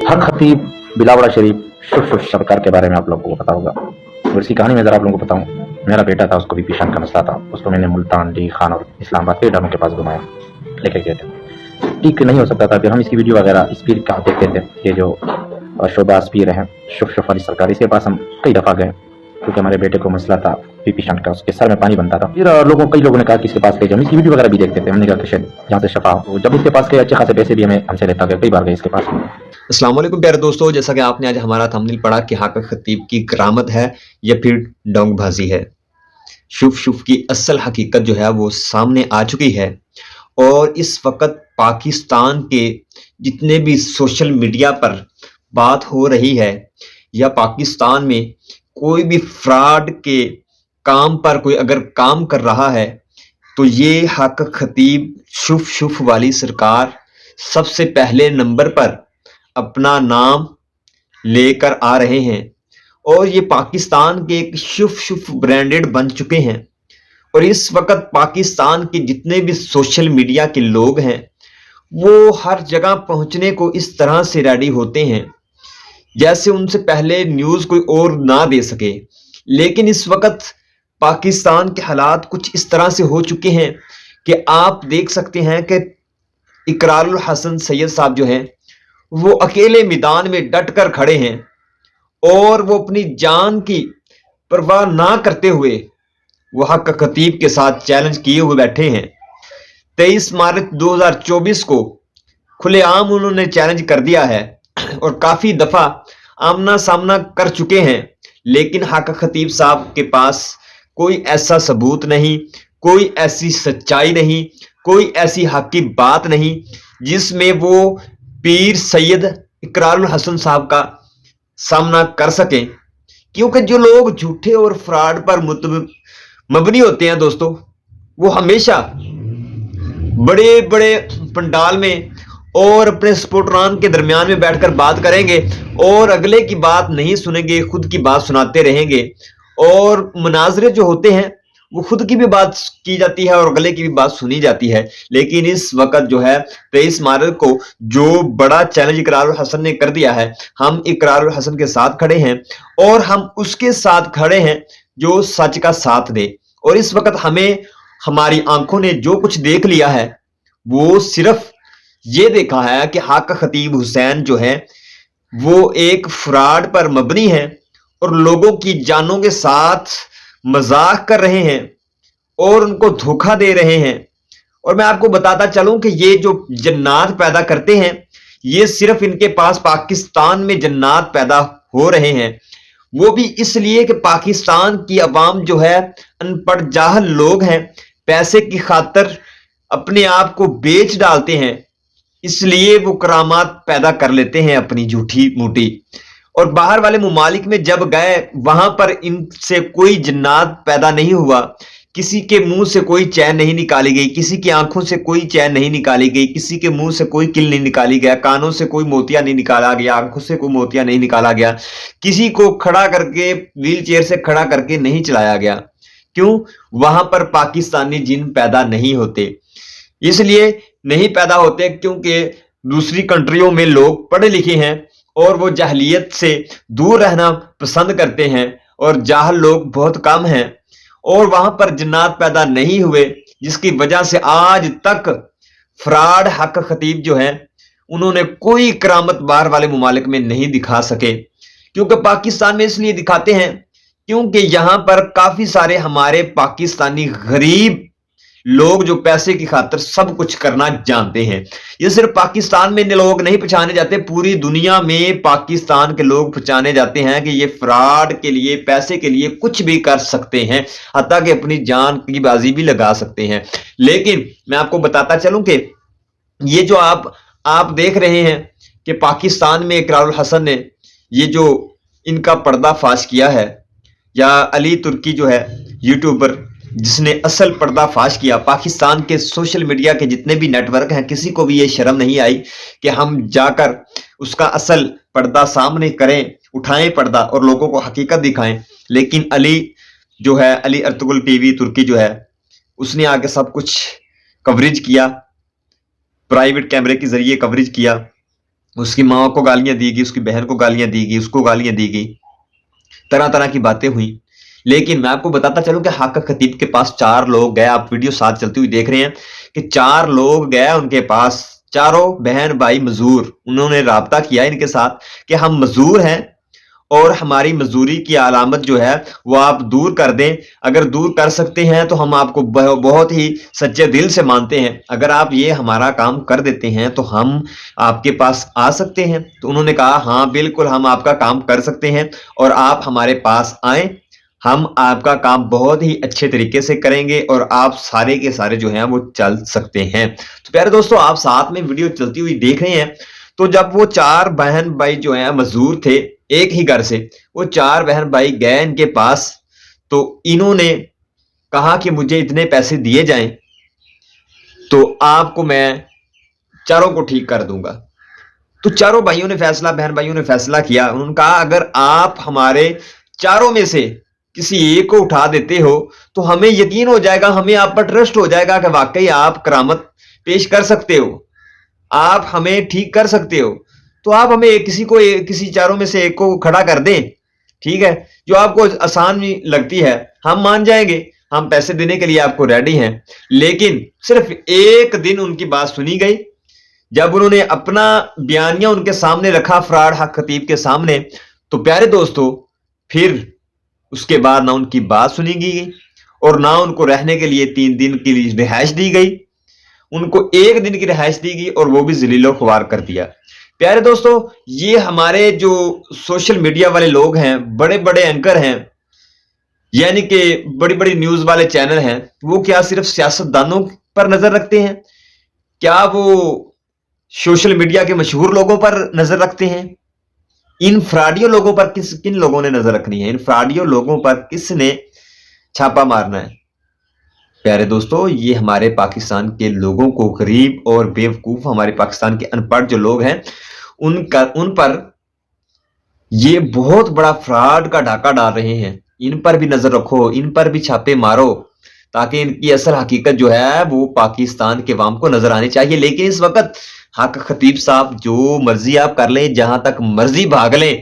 हक खतीब बिलावड़ा शरीफ शुफ सरकार के बारे में आप लोगों को पता होगा। और इसकी कहानी मैं ज़रा आप लोगों को बताऊं। मेरा बेटा था, उसको बीपी शान का मसला था। उसको मैंने मुल्तान, डी खान और इस्लामाबाद के डॉक्टरों के पास घुमाया, लेके गए थे। ठीक नहीं हो सकता था। फिर हम इसकी वीडियो वगैरह इस पीर का देखते थे। ये जो शोबाज पीर हैं, शुफ वाली सरकार, इसके पास हम कई दफ़ा गए क्योंकि हमारे बेटे को मसला था बीपी शान का, उसके सर में पानी बनता था। फिर कई लोगों ने कहा कि इसके पास गए, हम इसकी वीडियो वगैरह भी देखते थे। हमने कहा कि शायद यहाँ से शफा हो। जब इसके पास गए, अच्छे खासे पैसे भी हमसे लेता गया, कई बार गए इसके पास। अस्सलाम वालेकुम प्यारे दोस्तों, जैसा कि आपने आज हमारा थंबनेल पढ़ा कि हक खतीब की करामत है या फिर डोंगबाजी है। शुफ की असल हकीकत जो है वो सामने आ चुकी है। और इस वक्त पाकिस्तान के जितने भी सोशल मीडिया पर बात हो रही है या पाकिस्तान में कोई भी फ्रॉड के काम पर कोई अगर काम कर रहा है तो ये हक खतीब शुफ वाली सरकार सबसे पहले नंबर पर अपना नाम लेकर आ रहे हैं। और ये पाकिस्तान के एक शुफ ब्रांडेड बन चुके हैं। और इस वक्त पाकिस्तान के जितने भी सोशल मीडिया के लोग हैं वो हर जगह पहुंचने को इस तरह से रेडी होते हैं जैसे उनसे पहले न्यूज़ कोई और ना दे सके। लेकिन इस वक्त पाकिस्तान के हालात कुछ इस तरह से हो चुके हैं कि आप देख सकते हैं कि इकरारुल हसन सैयद साहब जो हैं वो अकेले मैदान में डट कर खड़े हैं और वो अपनी जान की परवाह ना करते हुए वो हक खतीब के साथ चैलेंज किए हुए बैठे हैं। 23 मार्च 2024 को खुलेआम उन्होंने चैलेंज कर दिया है और काफी दफा आमना सामना कर चुके हैं। लेकिन हक खतीब साहब के पास कोई ऐसा सबूत नहीं, कोई ऐसी सच्चाई नहीं, कोई ऐसी हक की बात नहीं जिसमें वो पीर सैयद इकरारुल हसन साहब का सामना कर सकें। क्योंकि जो लोग झूठे और फ्रॉड पर मबनी होते हैं दोस्तों, वो हमेशा बड़े बड़े पंडाल में और अपने सपोर्टरान के दरमियान में बैठकर बात करेंगे और अगले की बात नहीं सुनेंगे, खुद की बात सुनाते रहेंगे। और मुनाजरे जो होते हैं वो खुद की भी बात की जाती है और अगले की भी बात सुनी जाती है। लेकिन इस वक्त जो है 23 मार्च को जो बड़ा चैलेंज इकरारुल हसन ने कर दिया है, हम इकरारुल हसन के साथ खड़े हैं और हम उसके साथ खड़े हैं जो सच का साथ दे। और इस वक्त हमें हमारी आंखों ने जो कुछ देख लिया है वो सिर्फ ये देखा है कि हक खतीब हुसैन जो है वो एक फ्रॉड पर मबनी है और लोगों की जानों के साथ मजाक कर रहे हैं और उनको धोखा दे रहे हैं। और मैं आपको बताता चलूं कि ये जो जन्नात पैदा करते हैं ये सिर्फ इनके पास पाकिस्तान में जन्नात पैदा हो रहे हैं, वो भी इसलिए कि पाकिस्तान की अवाम जो है अनपढ़ जाहल लोग हैं, पैसे की खातिर अपने आप को बेच डालते हैं, इसलिए वो करामात पैदा कर लेते हैं अपनी झूठी मूठी। और बाहर वाले मुमालिक में जब गए वहां पर इनसे कोई जन्नात पैदा नहीं हुआ, किसी के मुंह से कोई चैन नहीं निकाली गई, किसी की आंखों से कोई चैन नहीं निकाली गई, किसी के मुंह से कोई किल नहीं निकाली गया, कानों से कोई मोतिया नहीं निकाला गया, आंखों से कोई मोतिया नहीं निकाला गया, किसी को खड़ा करके व्हील चेयर से खड़ा करके नहीं चलाया गया। क्यों? वहां पर पाकिस्तानी जिन पैदा नहीं होते। इसलिए नहीं पैदा होते क्योंकि दूसरी कंट्रियों में लोग पढ़े लिखे हैं और वो जाहलियत से दूर रहना पसंद करते हैं और जाहल लोग बहुत कम हैं और वहां पर जन्नात पैदा नहीं हुए, जिसकी वजह से आज तक फ्रॉड हक खतीब जो है उन्होंने कोई करामत बाहर वाले मुमालिक में नहीं दिखा सके। क्योंकि पाकिस्तान में इसलिए दिखाते हैं क्योंकि यहां पर काफी सारे हमारे पाकिस्तानी गरीब लोग जो पैसे की खातिर सब कुछ करना जानते हैं। ये सिर्फ पाकिस्तान में लोग नहीं पहचाने जाते, पूरी दुनिया में पाकिस्तान के लोग पहचाने जाते हैं कि ये फ्रॉड के लिए, पैसे के लिए कुछ भी कर सकते हैं, हत्ता कि अपनी जान की बाजी भी लगा सकते हैं। लेकिन मैं आपको बताता चलूं कि ये जो आप देख रहे हैं कि पाकिस्तान में इकरारुल हसन ने ये जो इनका पर्दाफाश किया है, या अली तुर्की जो है यूट्यूबर जिसने असल पर्दाफाश किया, पाकिस्तान के सोशल मीडिया के जितने भी नेटवर्क हैं किसी को भी ये शर्म नहीं आई कि हम जाकर उसका असल पर्दा सामने करें, उठाएं पर्दा और लोगों को हकीकत दिखाएं। लेकिन अली जो है, अली अर्तुगरुल टीवी तुर्की जो है, उसने आके सब कुछ कवरेज किया, प्राइवेट कैमरे के जरिए कवरेज किया اس کی ماں کو گالیاں دی گئی, اس کی بہن کو گالیاں دی گئی, اس کو گالیاں دی گئی, طرح طرح کی باتیں ہوئی. لیکن میں آپ کو بتاتا چلوں کہ حق خطیب کے پاس 4 لوگ گئے, آپ ویڈیو ساتھ چلتی ہوئی دیکھ رہے ہیں کہ 4 لوگ گئے ان کے پاس, چاروں بہن بھائی مزدور. انہوں نے رابطہ کیا ان کے ساتھ کہ ہم مزدور ہیں اور ہماری مزدوری کی علامت جو ہے وہ آپ دور کر دیں. اگر دور کر سکتے ہیں تو ہم آپ کو بہت ہی سچے دل سے مانتے ہیں. اگر آپ یہ ہمارا کام کر دیتے ہیں تو ہم آپ کے پاس آ سکتے ہیں. تو انہوں نے کہا ہاں بالکل ہم آپ کا کام کر سکتے ہیں اور آپ ہمارے پاس آئیں, ہم آپ کا کام بہت ہی اچھے طریقے سے کریں گے اور آپ سارے کے سارے جو ہیں وہ چل سکتے ہیں. تو پیارے دوستو, آپ ساتھ میں ویڈیو چلتی ہوئی دیکھ رہے ہیں. تو جب وہ 4 بہن بھائی جو ہیں مزدور تھے ایک ہی گھر سے, وہ 4 بہن بھائی گئے ان کے پاس, تو انہوں نے کہا کہ مجھے اتنے پیسے دیے جائیں تو آپ کو میں چاروں کو ٹھیک کر دوں گا. تو چاروں بہن بھائیوں نے فیصلہ کیا. انہوں نے کہا اگر آپ ہمارے چاروں میں سے کسی ایک کو اٹھا دیتے ہو تو ہمیں یقین ہو جائے گا, ہمیں آپ پر ٹرسٹ ہو جائے گا کہ واقعی آپ کرامت پیش کر سکتے ہو, آپ ہمیں ٹھیک کر سکتے ہو. تو آپ ہمیں کسی چاروں میں سے ایک کو کھڑا کر دیں, ٹھیک ہے, جو آپ کو آسان لگتی ہے, ہم مان جائیں گے, ہم پیسے دینے کے لیے آپ کو ریڈی ہیں. لیکن صرف ایک دن ان کی بات سنی گئی. جب انہوں نے اپنا بیانیہ ان کے سامنے رکھا فراڈ حق خطیب کے سامنے, تو پیارے دوستو پھر اس کے بعد نہ ان کی بات سنی گئی اور نہ ان کو رہنے کے لیے 3 دن کی رہائش دی گئی. ان کو 1 دن کی رہائش دی گئی اور وہ بھی ذلیل و خوار کر دیا. پیارے دوستو, یہ ہمارے جو سوشل میڈیا والے لوگ ہیں, بڑے بڑے اینکر ہیں, یعنی کہ بڑی بڑی نیوز والے چینل ہیں, وہ کیا صرف سیاستدانوں پر نظر رکھتے ہیں؟ کیا وہ سوشل میڈیا کے مشہور لوگوں پر نظر رکھتے ہیں؟ ان فراڈیوں لوگوں پر کن لوگوں نے نظر رکھنی ہے؟ ان فراڈیوں لوگوں پر کس نے چھاپا مارنا ہے؟ پیارے دوستو, یہ ہمارے پاکستان کے لوگوں کو, غریب اور بیوقوف ہمارے پاکستان کے ان پڑھ جو لوگ ہیں, ان پر یہ بہت بڑا فراڈ کا ڈاکہ ڈال رہے ہیں. ان پر بھی نظر رکھو, ان پر بھی چھاپے مارو, تاکہ ان کی اصل حقیقت جو ہے وہ پاکستان کے عوام کو نظر آنی چاہیے. لیکن اس وقت حق خطیب صاحب جو مرضی آپ کر لیں, جہاں تک مرضی بھاگ لیں,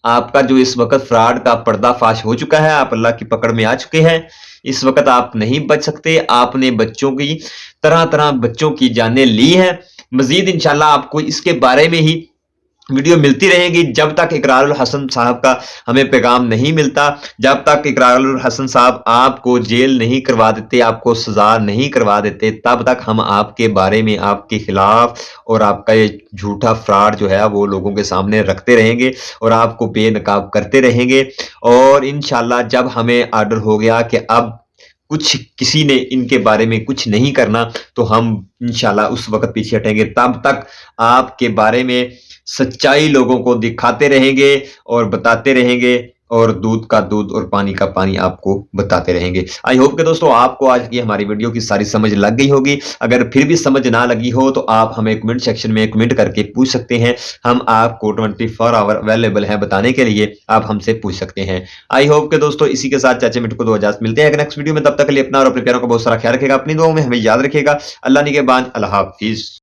آپ کا جو اس وقت فراڈ کا پردہ فاش ہو چکا ہے, آپ اللہ کی پکڑ میں آ چکے ہیں. اس وقت آپ نہیں بچ سکتے. آپ نے بچوں کی طرح بچوں کی جانیں لی ہیں. مزید انشاءاللہ آپ کو اس کے بارے میں ہی ویڈیو ملتی رہیں گی, جب تک اقرار الحسن صاحب کا ہمیں پیغام نہیں ملتا, جب تک اقرار الحسن صاحب آپ کو جیل نہیں کروا دیتے, آپ کو سزا نہیں کروا دیتے, تب تک ہم آپ کے بارے میں, آپ کے خلاف اور آپ کا یہ جھوٹا فراڈ جو ہے وہ لوگوں کے سامنے رکھتے رہیں گے اور آپ کو بے نقاب کرتے رہیں گے. اور انشاءاللہ جب ہمیں آرڈر ہو گیا کہ اب کسی نے ان کے بارے میں کچھ نہیں کرنا, تو ہم انشاءاللہ اس وقت پیچھے ہٹیں گے. تب تک آپ کے بارے میں سچائی لوگوں کو دکھاتے رہیں گے اور بتاتے رہیں گے, اور دودھ کا دودھ اور پانی کا پانی آپ کو بتاتے رہیں گے. آئی ہوپ کہ دوستو آپ کو آج کی ہماری ویڈیو کی ساری سمجھ لگ گئی ہوگی. اگر پھر بھی سمجھ نہ لگی ہو تو آپ ہمیں کمنٹ سیکشن میں کمنٹ کر کے پوچھ سکتے ہیں. ہم آپ کو 24 آور اویلیبل ہیں بتانے کے لیے, آپ ہم سے پوچھ سکتے ہیں. آئی ہوپ کہ دوستو اسی کے ساتھ چاچے مٹو کو دو اجازت ملتے ہیں نیکسٹ ویڈیو میں. تب تک کے لیے اپنا اور اپنے پیاروں کا بہت سارا خیال رکھے گا, اپنی دعاؤں میں ہمیں یاد رکھے گا. اللہ نگہبان, اللہ حافظ.